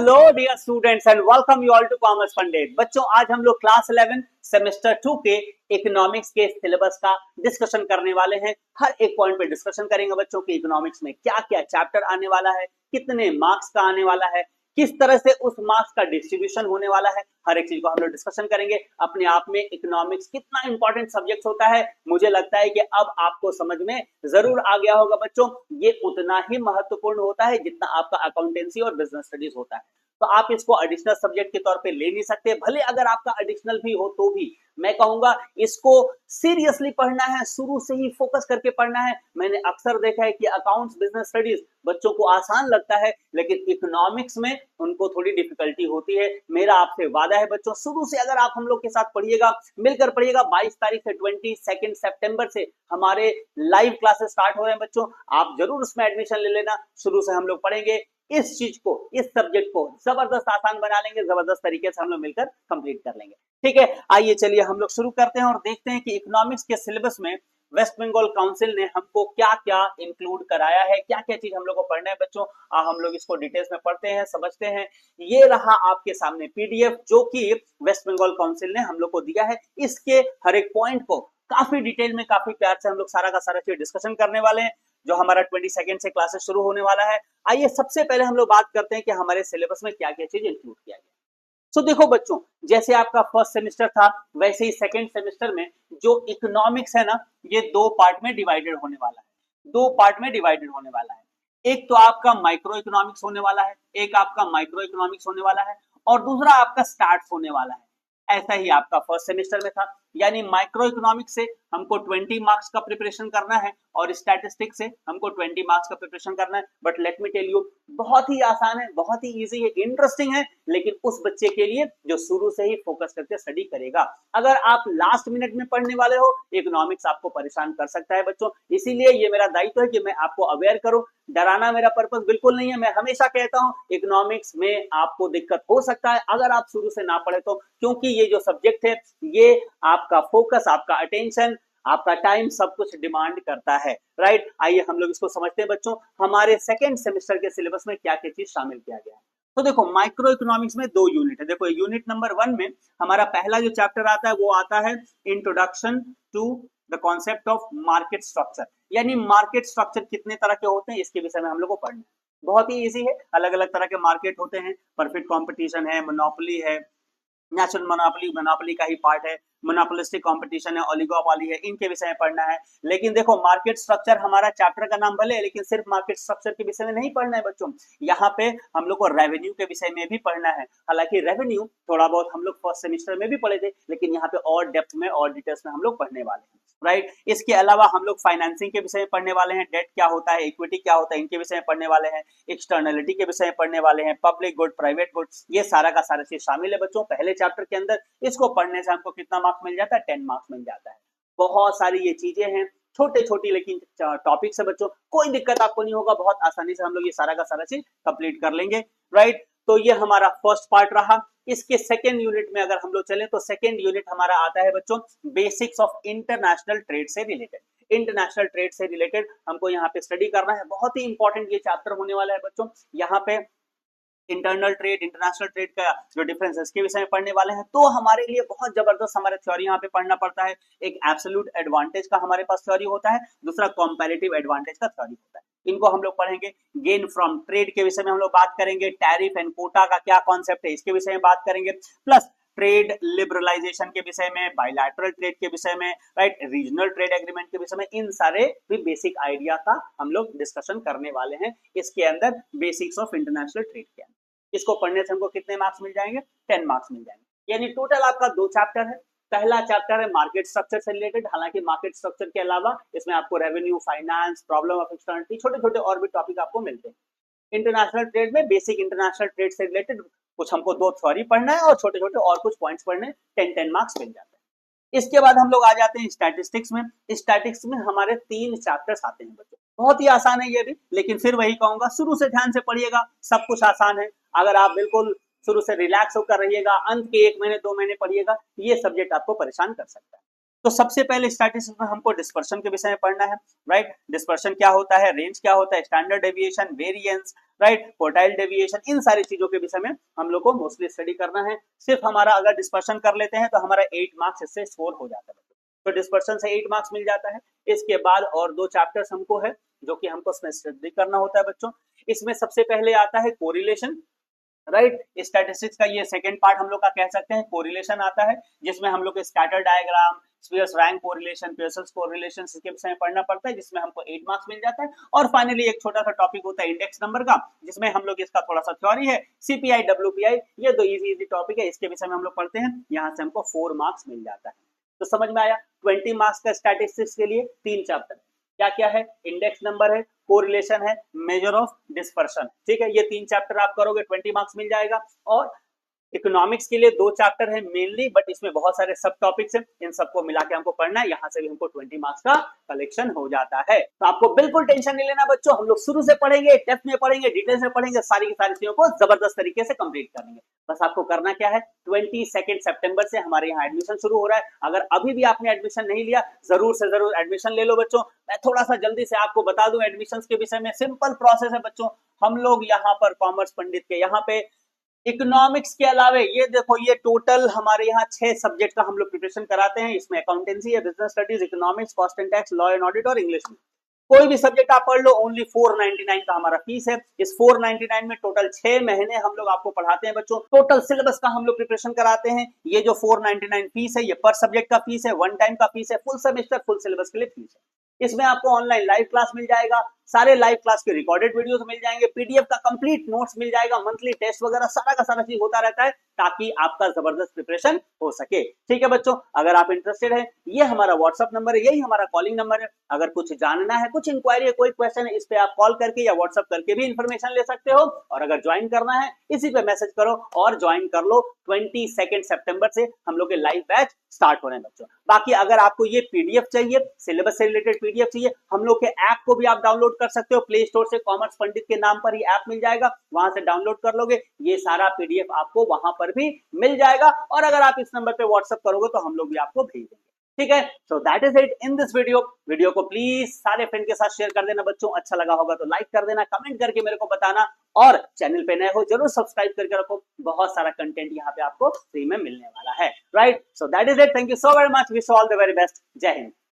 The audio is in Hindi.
Hello dear students and welcome you all to commerce Pandit. बच्चों, आज हम लोग क्लास 11 सेमेस्टर 2 के इकोनॉमिक्स के सिलेबस का डिस्कशन करने वाले हैं। हर एक पॉइंट पे डिस्कशन करेंगे बच्चों की इकोनॉमिक्स में क्या क्या चैप्टर आने वाला है, कितने मार्क्स का आने वाला है, किस तरह से उस मार्क्स का डिस्ट्रीब्यूशन होने वाला है, हर एक चीज को हम लोग डिस्कशन करेंगे। अपने आप में इकोनॉमिक्स कितना इंपॉर्टेंट सब्जेक्ट होता है, मुझे लगता है कि अब आपको समझ में जरूर आ गया होगा बच्चों। ये उतना ही महत्वपूर्ण होता है जितना आपका अकाउंटेंसी और बिजनेस स्टडीज होता है। तो आप इसको एडिशनल सब्जेक्ट के तौर पे ले नहीं सकते, भले अगर आपका एडिशनल भी हो तो भी मैं कहूंगा इसको सीरियसली पढ़ना है, शुरू से ही फोकस करके पढ़ना है। मैंने अक्सर देखा है कि अकाउंट्स बिजनेस स्टडीज बच्चों को आसान लगता है, लेकिन इकोनॉमिक्स में उनको थोड़ी डिफिकल्टी होती है। मेरा आपसे वादा है बच्चों, शुरू से अगर आप हम लोग के साथ पढ़िएगा, मिलकर पढ़िएगा। 22 तारीख से 22 सितंबर से हमारे लाइव क्लासेस स्टार्ट हो रहे हैं बच्चों, आप जरूर उसमें एडमिशन ले लेना। शुरू से हम लोग पढ़ेंगे इस चीज को, इस सब्जेक्ट को जबरदस्त आसान बना लेंगे, जबरदस्त तरीके से हम लोग मिलकर कंप्लीट कर लेंगे। ठीक है, आइए चलिए हम लोग शुरू करते हैं और देखते हैं कि इकोनॉमिक्स के सिलेबस में वेस्ट बंगाल काउंसिल ने हमको क्या क्या इंक्लूड कराया है, क्या क्या चीज हम लोग को पढ़ना है बच्चों। हम लोग इसको डिटेल्स में पढ़ते हैं, समझते हैं। ये रहा आपके सामने पीडीएफ जो कि वेस्ट बंगाल काउंसिल ने हम लोग को दिया है। इसके हर एक पॉइंट को काफी डिटेल में, काफी प्यार से हम लोग सारा का सारा चीज डिस्कशन करने वाले हैं, जो हमारा 22 से क्लासेस शुरू होने वाला है। आइए सबसे पहले हम लोग बात करते हैं कि हमारे सिलेबस में क्या क्या चीज इंक्लूड किया गया। तो देखो बच्चों, जैसे आपका फर्स्ट सेमेस्टर था वैसे ही सेकंड सेमेस्टर में जो इकोनॉमिक्स है ना, ये दो पार्ट में डिवाइडेड होने वाला है। दो पार्ट में डिवाइडेड होने वाला है। एक तो आपका माइक्रो इकोनॉमिक्स होने वाला है, एक आपका माइक्रो इकोनॉमिक्स होने वाला है, और दूसरा आपका स्टार्ट होने वाला है। ऐसा ही आपका फर्स्ट सेमेस्टर में था। यानी माइक्रो इकोनॉमिक्स से हमको 20 मार्क्स का प्रिपरेशन करना है और स्टैटिस्टिक्स से हमको 20 मार्क्स का प्रिपरेशन करना है। But let me tell you, बहुत ही आसान है, बहुत ही इजी है, इंटरेस्टिंग है, लेकिन उस बच्चे के लिए जो शुरू से ही फोकस करके स्टडी करेगा। अगर आप लास्ट मिनट में पढ़ने वाले हो, इकोनॉमिक्स आपको परेशान कर सकता है बच्चों। इसीलिए ये मेरा दायित्व है कि मैं आपको अवेयर करूं। डराना मेरा पर्पस बिल्कुल नहीं है। मैं हमेशा कहता हूं इकोनॉमिक्स में आपको दिक्कत हो सकता है अगर आप शुरू से ना पढ़े तो, क्योंकि ये जो सब्जेक्ट है ये आपका फोकस, आपका अटेंशन, आपका टाइम सब कुछ डिमांड करता है। राइट, आइए हम लोग इसको समझते हैं बच्चों। हमारे सेकेंड सेमेस्टर के सिलेबस में क्या क्या चीज शामिल किया गया है। तो देखो, माइक्रो इकोनॉमिक्स में 2 यूनिट है। देखो, यूनिट नंबर 1 में हमारा पहला जो चैप्टर आता है वो आता है introduction to the concept of market structure. यानी मार्केट स्ट्रक्चर कितने तरह के होते हैं इसके विषय में हम लोग को पढ़ना है। बहुत ही इजी है, अलग अलग तरह के मार्केट होते हैं। परफेक्ट कॉम्पिटिशन है, मोनोपोली है, नेचुरल मोनोपोली मोनोपोली का ही पार्ट है, मोनोपोलिस्टिक कंपटीशन है, ओलिगोपोली है, इनके विषय में पढ़ना है। लेकिन देखो, मार्केट स्ट्रक्चर हमारा चैप्टर का नाम भले है, लेकिन सिर्फ मार्केट स्ट्रक्चर के विषय में नहीं पढ़ना है बच्चों। यहाँ पे हम लोग को रेवेन्यू के विषय में भी पढ़ना है। हालांकि रेवेन्यू थोड़ा बहुत हम लोग फर्स्ट सेमेस्टर में भी पढ़े थे, लेकिन यहाँ पे और डेप्थ में और डिटेल्स में हम लोग पढ़ने वाले हैं। राइट, इसके अलावा हम लोग फाइनेंसिंग के विषय में पढ़ने वाले हैं, डेट क्या होता है, इक्विटी क्या होता है, इनके विषय में पढ़ने वाले हैं, एक्सटर्नलिटी के विषय में पढ़ने वाले हैं, पब्लिक गुड, प्राइवेट गुड, ये सारा का सारा चीज शामिल है बच्चों पहले चैप्टर के अंदर। इसको पढ़ने से हमको कितना मार्क्स मिल जाता है? 10 मार्क्स मिल जाता है। बहुत सारी ये चीजें हैं, छोटे छोटी लेकिन टॉपिक्स है बच्चों, कोई दिक्कत आपको नहीं होगा, बहुत आसानी से हम लोग ये सारा का सारा चीज कंप्लीट कर लेंगे। राइट, तो ये हमारा फर्स्ट पार्ट रहा। इसके सेकेंड यूनिट में अगर हम लोग चलें तो सेकेंड यूनिट हमारा आता है बच्चों बेसिक्स ऑफ इंटरनेशनल ट्रेड से रिलेटेड। इंटरनेशनल ट्रेड से रिलेटेड हमको यहाँ पे स्टडी करना है। बहुत ही इंपॉर्टेंट ये चैप्टर होने वाला है बच्चों। यहाँ पे इंटरनल ट्रेड, इंटरनेशनल ट्रेड का जो डिफरेंस है इसके विषय में पढ़ने वाले हैं। तो हमारे लिए बहुत जबरदस्त हमारे थ्योरी यहाँ पे पढ़ना पड़ता है। एक एब्सोल्यूट एडवांटेज का हमारे पास थ्योरी होता है, दूसरा कंपैरेटिव एडवांटेज का थ्योरी होता है। इनको हम लोग पढ़ेंगे। गेन फ्रॉम ट्रेड के विषय में हम लोग बात करेंगे। टैरिफ एंड कोटा का क्या कॉन्सेप्ट है इसके विषय में बात करेंगे। प्लस ट्रेड लिबरलाइजेशन के विषय में, बायलैटरल ट्रेड के विषय में, राइट, रीजनल ट्रेड एग्रीमेंट के विषय में, इन सारे भी बेसिक आइडिया का हम लोग डिस्कशन करने वाले हैं इसके अंदर, बेसिक्स ऑफ इंटरनेशनल ट्रेड के अंदर। इसको पढ़ने से हमको कितने मार्क्स मिल जाएंगे? 10 मार्क्स मिल जाएंगे। यानी टोटल आपका 2 चैप्टर है। पहला चैप्टर है मार्केट स्ट्रक्चर से रिलेटेड। हालांकि मार्केट स्ट्रक्चर के अलावा इसमें आपको रेवेन्यू, फाइनेंस, प्रॉब्लम ऑफ एक्सटर्निटी, छोटे छोटे और भी टॉपिक आपको मिलते हैं। इंटरनेशनल ट्रेड में बेसिक इंटरनेशनल ट्रेड से रिलेटेड कुछ हमको 2 थ्योरी पढ़ना है और छोटे छोटे और कुछ पॉइंट्स पढ़ने, 10 मार्क्स मिल जाते हैं। इसके बाद हम लोग आ जाते हैं स्टैटिस्टिक्स में। स्टैटिस्टिक्स में हमारे 3 चैप्टर्स आते हैं बच्चों। बहुत ही आसान है ये भी, लेकिन फिर वही कहूंगा शुरू से ध्यान से पढ़िएगा, सब कुछ आसान है। अगर आप बिल्कुल शुरू से रिलैक्स होकर रहिएगा, अंत के 1 महीने 2 महीने पढ़िएगा, ये सब्जेक्ट आपको परेशान कर सकता है। तो सबसे पहले स्टैटिस्टिक्स में हमको डिस्पर्शन के विषय में पढ़ना है, राइट। डिस्पर्शन क्या होता है, रेंज क्या होता है, standard deviation, variance, right, quartile deviation, इन सारी चीजों के विषय में हम लोग को मोस्टली स्टडी करना है। सिर्फ हमारा अगर डिस्पर्शन कर लेते हैं तो हमारा 8 मार्क्स इससे स्कोर हो जाता है, तो डिस्पर्शन से 8 मार्क्स मिल जाता है। इसके बाद और 2 चैप्टर्स हमको है जो कि हमको इसमें स्टडी करना होता है बच्चों। इसमें सबसे पहले आता है कोरिलेशन, राइट। स्टैटिस्टिक्स का ये सेकंड पार्ट हम लोग का कह सकते हैं, कोरिलेशन आता है, जिसमें हम लोग scatter diagram, Spears rank correlation, Pearson's correlation इसके विषय में पढ़ना पड़ता है, जिसमें हमको 8 मार्क्स मिल जाता है। और फाइनली एक छोटा सा टॉपिक होता है इंडेक्स नंबर का, जिसमें हम लोग इसका थोड़ा सा थ्योरी है, सीपीआई, डब्ल्यूपीआई, ये 2 इजी टॉपिक है, इसके विषय में हम लोग पढ़ते हैं, यहाँ से हमको 4 मार्क्स मिल जाता है। तो समझ में आया, 20 मार्क्स का स्टैटिस्टिक्स के लिए 3 चैप्टर क्या क्या है, इंडेक्स नंबर है, कोरिलेशन है, मेजर ऑफ डिस्पर्शन, ठीक है। ये 3 चैप्टर आप करोगे 20 मार्क्स मिल जाएगा। और इकोनॉमिक्स के लिए 2 चैप्टर है मेनली, बट इसमें बहुत सारे सब टॉपिक्स हैं, इन सबको मिला के हमको पढ़ना है, यहाँ से भी हमको 20 मार्क्स का कलेक्शन हो जाता है। तो आपको बिल्कुल टेंशन नहीं लेना बच्चों, हम लोग शुरू से पढ़ेंगे, डेप्थ में पढ़ेंगे, डिटेल्स में पढ़ेंगे, सारी की सारी चीजों को जबरदस्त तरीके से कंप्लीट करेंगे। बस आपको करना क्या है, 22 सितंबर से हमारे यहाँ एडमिशन शुरू हो रहा है। अगर अभी भी आपने एडमिशन नहीं लिया, जरूर से जरूर एडमिशन ले लो बच्चों। मैं थोड़ा सा जल्दी से आपको बता दूं एडमिशन के विषय में, सिंपल प्रोसेस है बच्चों। हम लोग यहाँ पर कॉमर्स पंडित के यहाँ पे इकोनॉमिक्स के अलावे ये देखो, ये टोटल हमारे यहाँ 6 सब्जेक्ट का हम लोग प्रिपरेशन कराते हैं। इसमें अकाउंटेंसी है, business studies, economics, cost and tax, law and audit और इंग्लिश में कोई भी सब्जेक्ट आप पढ़ लो, ओनली 499 का हमारा फीस है। इस 499 में टोटल 6 महीने हम लोग आपको पढ़ाते हैं बच्चों, टोटल सिलेबस का हम लोग प्रिपरेशन कराते हैं। ये जो 499 फीस है, ये पर सब्जेक्ट का फीस है, वन टाइम का फीस है, फुल सेमेस्टर फुल सिलेबस के लिए फीस है। इसमें आपको ऑनलाइन लाइव क्लास मिल जाएगा, सारे लाइव क्लास के रिकॉर्डेड वीडियोस मिल जाएंगे, पीडीएफ का कंप्लीट नोट्स मिल जाएगा, मंथली टेस्ट वगैरह सारा का सारा चीज होता रहता है, ताकि आपका जबरदस्त प्रिपरेशन हो सके, ठीक है बच्चों। अगर आप इंटरेस्टेड है, ये हमारा व्हाट्सएप नंबर है, यही हमारा कॉलिंग नंबर है। अगर कुछ जानना है, कुछ इंक्वायरी है, कोई क्वेश्चन है, इस पे आप कॉल करके या व्हाट्सएप करके भी इंफॉर्मेशन ले सकते हो। और अगर ज्वाइन करना है, इसी पे मैसेज करो और ज्वाइन कर लो। 22 सितंबर से हम लोग के लाइव बैच स्टार्ट हो रहे हैं बच्चों। बाकी अगर आपको ये पीडीएफ चाहिए, सिलेबस से रिलेटेड पीडीएफ चाहिए, हम लोग के ऐप को भी आप डाउनलोड कर सकते हो। प्ले स्टोर से कॉमर्स पंडित के नाम पर ही ऐप मिल जाएगा, वहां से डाउनलोड कर लोगे, ये सारा पीडीएफ आपको वहां पर भी मिल जाएगा। और अगर आप इस नंबर पे व्हाट्सएप करोगे तो हम लोग भी आपको भेज देंगे, ठीक है। So that is it in this video को प्लीज सारे फ्रेंड के साथ शेयर कर देना बच्चों। अच्छा लगा होगा तो लाइक कर देना, कमेंट करके मेरे को बताना, और चैनल पे नए हो जरूर सब्सक्राइब करके रखो, बहुत सारा कंटेंट यहाँ पे आपको फ्री में मिलने वाला है, right. So that is it, thank you so very much, wish all the very best, जय हिंद।